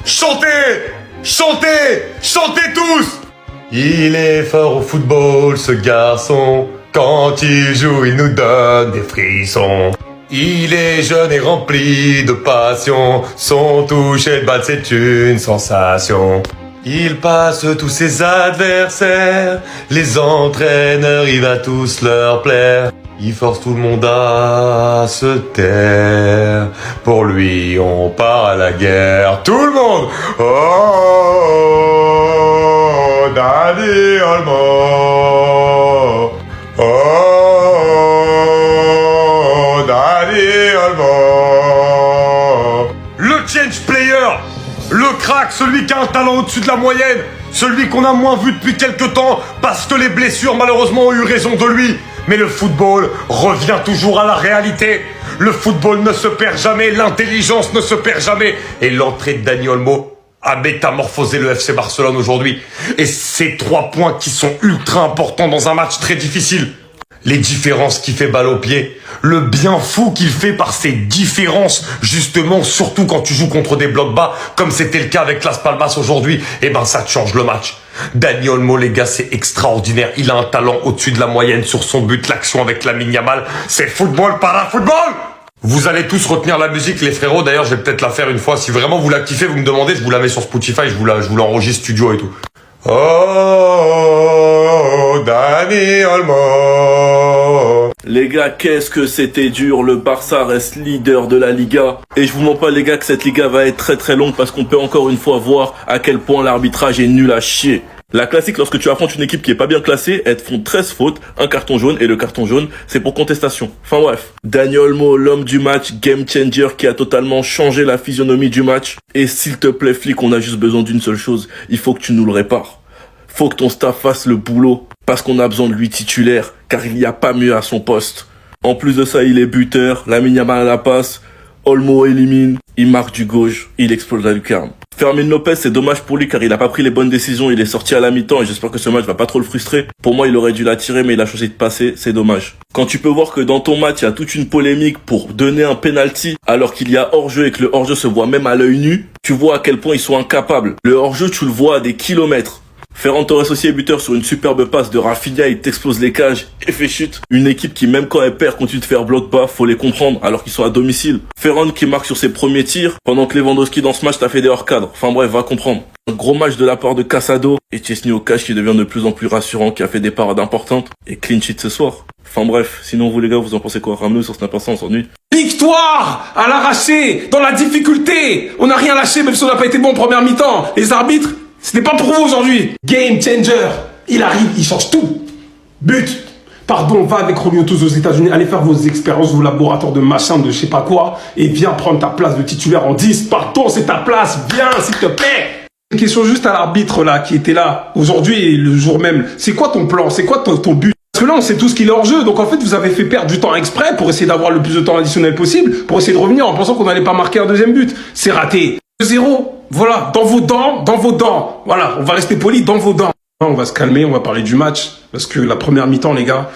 Chantez! Chantez! Chantez tous! Il est fort au football, ce garçon. Quand il joue, il nous donne des frissons. Il est jeune et rempli de passion. Son toucher de balle, c'est une sensation. Il passe tous ses adversaires. Les entraîneurs, il va tous leur plaire. Il force tout le monde à se taire. Pour lui, on part à la guerre. Tout le monde! Oh, Dani Olmo. Oh, Dani Olmo. Le change player. Le crack, celui qui a un talent au-dessus de la moyenne. Celui qu'on a moins vu depuis quelques temps parce que les blessures malheureusement ont eu raison de lui. Mais le football revient toujours à la réalité. Le football ne se perd jamais, l'intelligence ne se perd jamais. Et l'entrée de Dani Olmo a métamorphosé le FC Barcelone aujourd'hui. Et ces 3 points qui sont ultra importants dans un match très difficile. Les différences qu'il fait balle au pied, le bien fou qu'il fait par ces différences, justement, surtout quand tu joues contre des blocs bas, comme c'était le cas avec Las Palmas aujourd'hui, eh ben ça te change le match. Dani Olmo, les gars, c'est extraordinaire. Il a un talent au-dessus de la moyenne sur son but, l'action avec Lamine Yamal. C'est football par un football. Vous allez tous retenir la musique, les frérots. D'ailleurs, je vais peut-être la faire une fois. Si vraiment vous la kiffez, vous me demandez, je vous la mets sur Spotify, je vous l'enregistre studio et tout. Oh, Dani Olmo. Les gars, qu'est-ce que c'était dur, le Barça reste leader de la Liga. Et je vous mens pas les gars que cette Liga va être très très longue parce qu'on peut encore une fois voir à quel point l'arbitrage est nul à chier. La classique, lorsque tu affrontes une équipe qui est pas bien classée, elles te font 13 fautes, un carton jaune, et le carton jaune, c'est pour contestation. Enfin bref. Dani Olmo, l'homme du match, game changer qui a totalement changé la physionomie du match. Et s'il te plaît flic, on a juste besoin d'une seule chose, il faut que tu nous le répares. Faut que ton staff fasse le boulot, parce qu'on a besoin de lui titulaire, car il n'y a pas mieux à son poste. En plus de ça, il est buteur, Lamine Yamal à la passe, Olmo élimine, il marque du gauche, il explose la lucarne. Fermin Lopez, c'est dommage pour lui car il a pas pris les bonnes décisions, il est sorti à la mi-temps et j'espère que ce match va pas trop le frustrer. Pour moi, il aurait dû la tirer mais il a choisi de passer, c'est dommage. Quand tu peux voir que dans ton match, il y a toute une polémique pour donner un penalty alors qu'il y a hors-jeu et que le hors-jeu se voit même à l'œil nu, tu vois à quel point ils sont incapables. Le hors-jeu, tu le vois à des kilomètres. Ferran Torres aussi est buteur sur une superbe passe de Rafinha, il t'explose les cages et fait chute. Une équipe qui même quand elle perd continue de faire bloc bas, faut les comprendre alors qu'ils sont à domicile. Ferran qui marque sur ses premiers tirs pendant que Lewandowski dans ce match t'a fait des hors-cadres. Enfin bref, va comprendre. Un gros match de la part de Casado et Chesney au cash qui devient de plus en plus rassurant, qui a fait des parades importantes et clean sheet ce soir. Enfin bref, sinon vous les gars, vous en pensez quoi? Ramenez-nous sur Snap, on s'ennuie. Victoire à l'arraché, dans la difficulté. On n'a rien lâché même si on n'a pas été bon en première mi-temps. Les arbitres, c'était pas pour vous aujourd'hui. Game changer. Il arrive, il change tout. But. Pardon, va avec Romeo tous aux États-Unis. Allez faire vos expériences, vos laboratoires de machin, de je sais pas quoi. Et viens prendre ta place de titulaire en 10. Pardon, c'est ta place. Viens, s'il te plaît. Une question juste à l'arbitre là, qui était là aujourd'hui et le jour même. C'est quoi ton plan? C'est quoi ton but? Parce que là, on sait tous qu'il est hors jeu. Donc en fait, vous avez fait perdre du temps exprès pour essayer d'avoir le plus de temps additionnel possible, pour essayer de revenir en pensant qu'on n'allait pas marquer un deuxième but. C'est raté. 2-0. Voilà, dans vos dents, dans vos dents. Voilà, on va rester poli dans vos dents. On va se calmer, on va parler du match. Parce que la première mi-temps, les gars,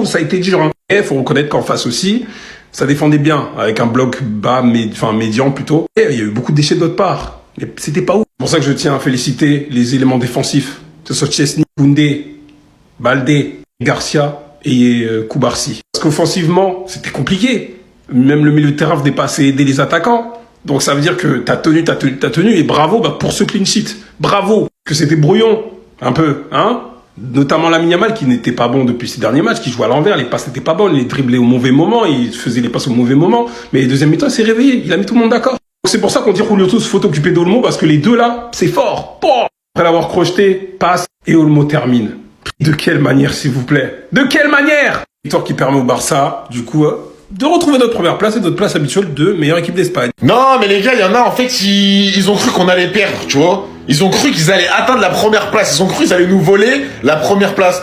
ça a été dur. Hein. Et il faut reconnaître qu'en face aussi, ça défendait bien. Avec un bloc bas, médian plutôt. Et il y a eu beaucoup de déchets de notre part. Mais c'était pas ouf. C'est pour ça que je tiens à féliciter les éléments défensifs. Que ce soit Chesney, Koundé, Baldé, Garcia et Koubarsi. Parce qu'offensivement, c'était compliqué. Même le milieu de terrain venait pas assez aider les attaquants. Donc ça veut dire que t'as tenu, et bravo pour ce clean sheet. Bravo. Que c'était brouillon, un peu, hein. Notamment Lamine Yamal qui n'était pas bon depuis ces derniers matchs, qui jouait à l'envers, les passes n'étaient pas bonnes, il driblait au mauvais moment, il faisait les passes au mauvais moment. Mais deuxième mi-temps, il s'est réveillé, il a mis tout le monde d'accord. C'est pour ça qu'on dit Julio tous faut occuper d'Olmo, parce que les deux là, c'est fort. Bon. Après l'avoir crocheté, passe et Olmo termine. De quelle manière, s'il vous plaît? De quelle manière? Victoire qui permet au Barça, du coup, de retrouver notre première place et notre place habituelle de meilleure équipe d'Espagne. Non, mais les gars, il y en a, en fait, ils ont cru qu'on allait perdre, tu vois. Ils ont cru qu'ils allaient atteindre la première place. Ils ont cru qu'ils allaient nous voler la première place.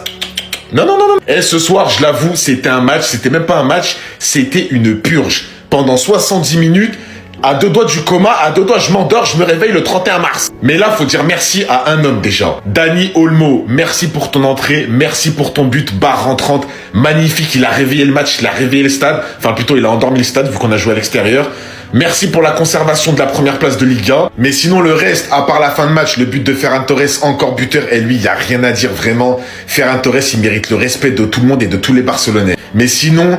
Non. Et ce soir, je l'avoue, c'était un match. C'était même pas un match. C'était une purge. Pendant 70 minutes, à 2 doigts du coma, à 2 doigts, je m'endors, je me réveille le 31 mars. Mais là, faut dire merci à un homme déjà. Dani Olmo, merci pour ton entrée, merci pour ton but, barre rentrante, magnifique, il a réveillé le match, il a réveillé le stade. Enfin, plutôt, il a endormi le stade, vu qu'on a joué à l'extérieur. Merci pour la conservation de la première place de Liga. Mais sinon, le reste, à part la fin de match, le but de Ferran Torres, encore buteur, et lui, il n'y a rien à dire vraiment. Ferran Torres, il mérite le respect de tout le monde et de tous les Barcelonais. Mais sinon...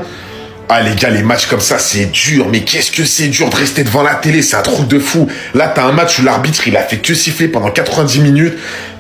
Ah les gars, les matchs comme ça, c'est dur. Mais qu'est-ce que c'est dur de rester devant la télé, c'est un truc de fou. Là, t'as un match où l'arbitre, il a fait que siffler pendant 90 minutes.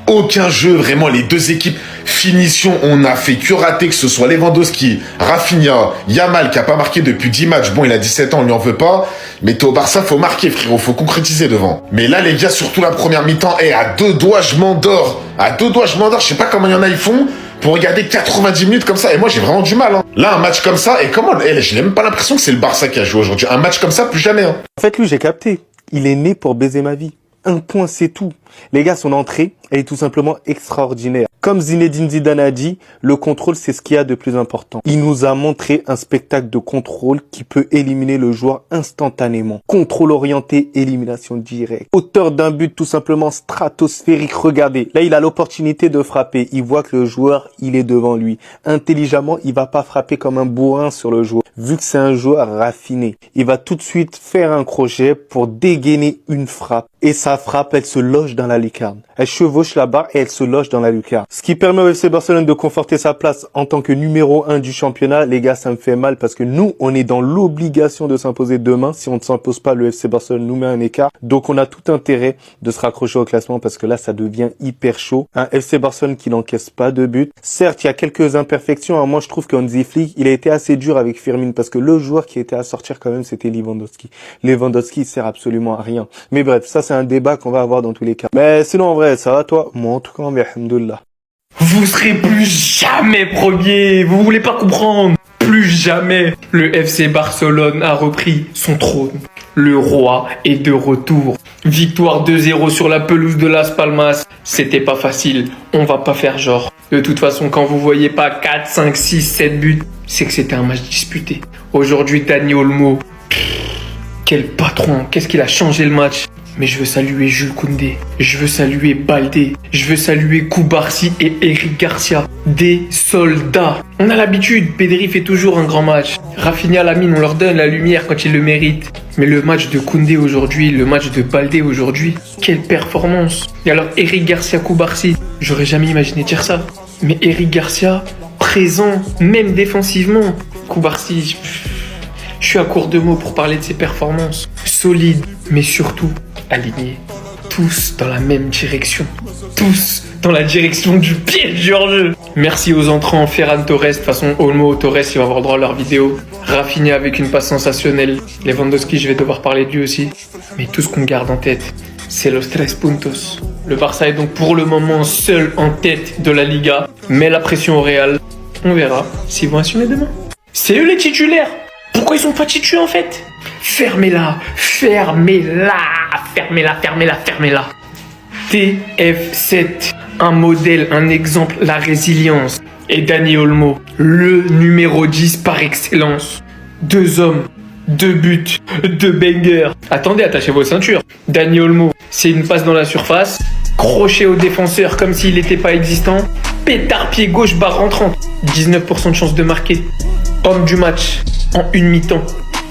Aucun jeu, vraiment, les deux équipes. Finition, on a fait que rater, que ce soit Lewandowski, Rafinha, Yamal, qui a pas marqué depuis 10 matchs. Bon, il a 17 ans, on lui en veut pas. Mais t'es au Barça, faut marquer, frérot, faut concrétiser devant. Mais là, les gars, surtout la première mi-temps, à 2 doigts, je m'endors. À 2 doigts, je m'endors. Je sais pas comment il y en a, ils font pour regarder 90 minutes comme ça. Et moi, j'ai vraiment du mal. Hein. Là, un match comme ça, et comment... je n'ai même pas l'impression que c'est le Barça qui a joué aujourd'hui. Un match comme ça, plus jamais. Hein. En fait, lui, j'ai capté. Il est né pour baiser ma vie. Un point, c'est tout. Les gars, son entrée, elle est tout simplement extraordinaire. Comme Zinedine Zidane a dit, le contrôle, c'est ce qu'il y a de plus important. Il nous a montré un spectacle de contrôle qui peut éliminer le joueur instantanément. Contrôle orienté, élimination directe. Auteur d'un but tout simplement stratosphérique. Regardez, là, il a l'opportunité de frapper. Il voit que le joueur, il est devant lui. Intelligemment, il va pas frapper comme un bourrin sur le joueur. Vu que c'est un joueur raffiné, il va tout de suite faire un crochet pour dégainer une frappe. Et sa frappe, elle se loge dans la lucarne. Elle chevauche la barre et elle se loge dans la lucarne. Ce qui permet au FC Barcelone de conforter sa place en tant que numéro 1 du championnat. Les gars, ça me fait mal parce que nous, on est dans l'obligation de s'imposer demain. Si on ne s'impose pas, le FC Barcelone nous met un écart. Donc, on a tout intérêt de se raccrocher au classement parce que là, ça devient hyper chaud. Un FC Barcelone qui n'encaisse pas de but. Certes, il y a quelques imperfections. Moi, je trouve que Hansi Flick, il a été assez dur avec Firmine parce que le joueur qui était à sortir quand même, c'était Lewandowski. Lewandowski, il sert absolument à rien. Mais bref, ça, c'est un débat qu'on va avoir dans tous les cas. Mais sinon, en vrai, ça va toi? Moi, en tout cas, alhamdoulilah. Vous serez plus jamais premier, vous voulez pas comprendre. Plus jamais le FC Barcelone a repris son trône. Le roi est de retour. Victoire 2-0 sur la pelouse de Las Palmas. C'était pas facile, on va pas faire genre. De toute façon, quand vous voyez pas 4, 5, 6, 7 buts, c'est que c'était un match disputé. Aujourd'hui, Dani Olmo, quel patron, qu'est-ce qu'il a changé le match. Mais je veux saluer Jules Koundé, je veux saluer Baldé, je veux saluer Koubarsi et Eric Garcia. Des soldats. On a l'habitude, Pedri fait toujours un grand match. Rafinha, Lamine, on leur donne la lumière quand ils le méritent. Mais le match de Koundé aujourd'hui, le match de Baldé aujourd'hui, quelle performance. Et alors Eric Garcia, Koubarsi, j'aurais jamais imaginé dire ça. Mais Eric Garcia, présent, même défensivement. Koubarsi, je suis à court de mots pour parler de ses performances. Solides, mais surtout alignés. Tous dans la même direction. Tous dans la direction du piège du hors-jeu. Merci aux entrants, Ferran Torres. De toute façon, Olmo, Torres, ils vont avoir droit à leur vidéo. Rafinha avec une passe sensationnelle. Lewandowski, je vais devoir parler de lui aussi. Mais tout ce qu'on garde en tête, c'est los 3 puntos. Le Barça est donc pour le moment seul en tête de la Liga. Mais la pression au Real, on verra s'ils vont assumer demain. C'est eux les titulaires. Pourquoi ils sont pas titus en fait? Fermez-la, fermez-la, fermez-la, fermez-la, fermez-la. TF7, un modèle, un exemple, la résilience. Et Dani Olmo, le numéro 10 par excellence. 2 hommes, 2 buts, 2 bangers. Attendez, attachez vos ceintures. Dani Olmo, c'est une passe dans la surface, crochet au défenseur comme s'il n'était pas existant, pétard pied gauche barre rentrante, 19% de chance de marquer. Homme du match, en une mi-temps.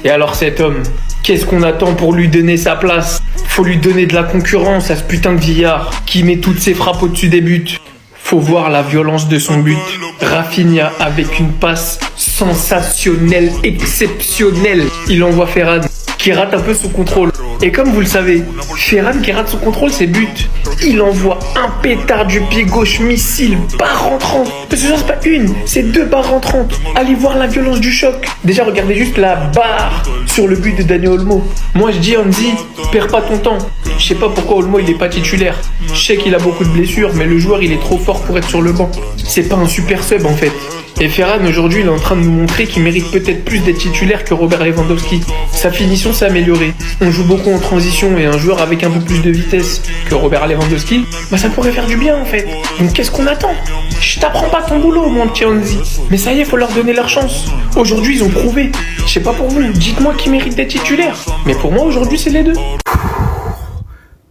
Et alors cet homme, qu'est-ce qu'on attend pour lui donner sa place? Faut lui donner de la concurrence à ce putain de vieillard qui met toutes ses frappes au-dessus des buts. Faut voir la violence de son but. Rafinha avec une passe sensationnelle, exceptionnelle. Il envoie Ferran qui rate un peu son contrôle. Et comme vous le savez, Ferran qui rate son contrôle, c'est but. Il envoie un pétard du pied gauche, missile, barre rentrante. Parce que ça, c'est pas une, c'est 2 barres rentrantes. Allez voir la violence du choc. Déjà, regardez juste la barre sur le but de Dani Olmo. Moi, je dis, Hansi, perds pas ton temps. Je sais pas pourquoi Olmo, il est pas titulaire. Je sais qu'il a beaucoup de blessures, mais le joueur, il est trop fort pour être sur le banc. C'est pas un super sub, en fait. Et Ferran, aujourd'hui, il est en train de nous montrer qu'il mérite peut-être plus d'être titulaire que Robert Lewandowski. Sa finition s'est améliorée. On joue beaucoup en transition et un joueur avec un peu plus de vitesse que Robert Lewandowski, bah ça pourrait faire du bien en fait. Donc qu'est-ce qu'on attend? Je t'apprends pas ton boulot, mon petit Hansi. Mais ça y est, faut leur donner leur chance. Aujourd'hui, ils ont prouvé. Je sais pas pour vous, dites-moi qui mérite d'être titulaire. Mais pour moi, aujourd'hui, c'est les deux.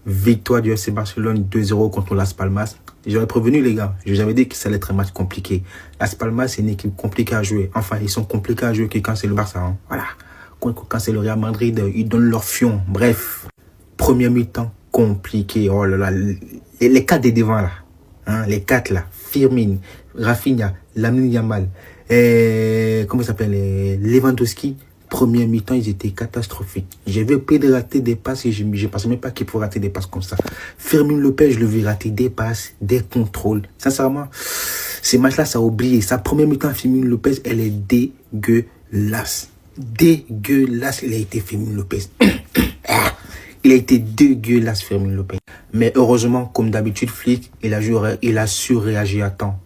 Victoire du FC Barcelone 2-0 contre Las Palmas. J'aurais prévenu les gars, je vous avais dit que ça allait être un match compliqué. Las Palmas, c'est une équipe compliquée à jouer. Enfin, ils sont compliqués à jouer que quand c'est le Barça. Hein. Voilà. quand c'est le Real Madrid, ils donnent leur fion. Bref, premier mi-temps compliqué. Oh là là, les 4 des devants là, hein, les 4 là, Firmine, Rafinha, Lamine Yamal, comment il s'appelle, Lewandowski. Premier mi-temps, ils étaient catastrophiques. J'ai vu Pedro rater des passes et je ne pensais même pas qu'il pouvait rater des passes comme ça. Fermin Lopez, je le vis rater des passes, des contrôles. Sincèrement, ces matchs-là, ça a oublié. Sa première mi-temps, Fermin Lopez, elle est dégueulasse. Dégueulasse, il a été Fermin Lopez. Il a été dégueulasse, Fermin Lopez. Mais heureusement, comme d'habitude, Flick, il a su réagir à temps.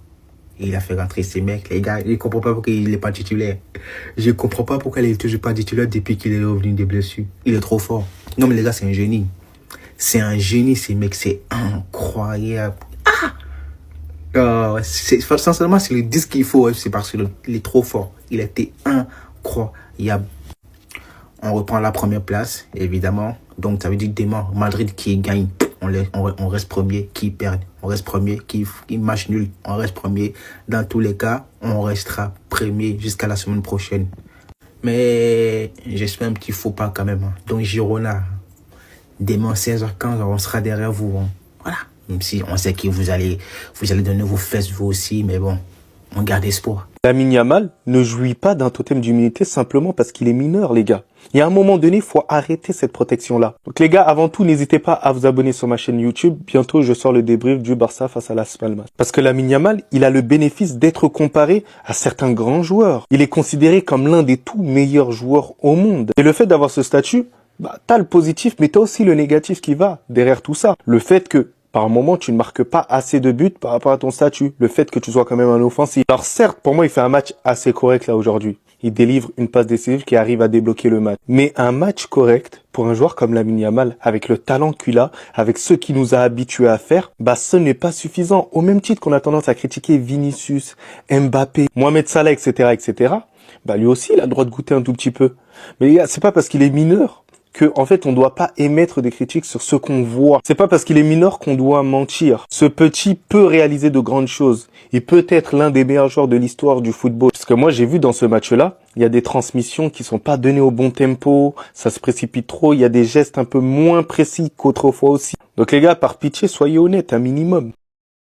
Il a fait rentrer ces mecs. Les gars, je ne comprends pas pourquoi il n'est pas titulaire. Je ne comprends pas pourquoi il n'est toujours pas titulaire depuis qu'il est revenu des blessures. Il est trop fort. Non, mais les gars, c'est un génie. C'est un génie, ces mecs. C'est incroyable. Sincèrement, c'est le disque qu'il faut. C'est Barcelone. Il est trop fort. Il a été incroyable. On reprend la première place, évidemment. Donc, ça veut dire que demain, Madrid qui gagne, on reste premier, qui perd, on reste premier, qui match nul, on reste premier. Dans tous les cas, on restera premier jusqu'à la semaine prochaine. Mais j'espère un petit faux pas quand même. Hein. Donc, Girona, demain 16h15, on sera derrière vous. Hein. Voilà. Même si on sait que vous allez donner vos fesses vous aussi, mais bon, on garde espoir. Lamine Yamal ne jouit pas d'un totem d'immunité simplement parce qu'il est mineur, les gars. Il y a un moment donné, il faut arrêter cette protection-là. Donc les gars, avant tout, n'hésitez pas à vous abonner sur ma chaîne YouTube. Bientôt, je sors le débrief du Barça face à Las Palmas. Parce que Lamine Yamal, il a le bénéfice d'être comparé à certains grands joueurs. Il est considéré comme l'un des tout meilleurs joueurs au monde. Et le fait d'avoir ce statut, t'as le positif, mais t'as aussi le négatif qui va derrière tout ça. Le fait que par moment, tu ne marques pas assez de buts par rapport à ton statut. Le fait que tu sois quand même un offensif. Alors certes, pour moi, il fait un match assez correct là aujourd'hui. Il délivre une passe décisive qui arrive à débloquer le match. Mais un match correct pour un joueur comme Lamine Yamal, avec le talent qu'il a, avec ce qu'il nous a habitués à faire, ce n'est pas suffisant. Au même titre qu'on a tendance à critiquer Vinicius, Mbappé, Mohamed Salah, etc., lui aussi, il a le droit de goûter un tout petit peu. Mais les gars, c'est pas parce qu'il est mineur en fait, on doit pas émettre des critiques sur ce qu'on voit. C'est pas parce qu'il est mineur qu'on doit mentir. Ce petit peut réaliser de grandes choses. Il peut être l'un des meilleurs joueurs de l'histoire du football. Parce que moi, j'ai vu dans ce match-là, il y a des transmissions qui sont pas données au bon tempo. Ça se précipite trop. Il y a des gestes un peu moins précis qu'autrefois aussi. Donc les gars, par pitié, soyez honnêtes, un minimum.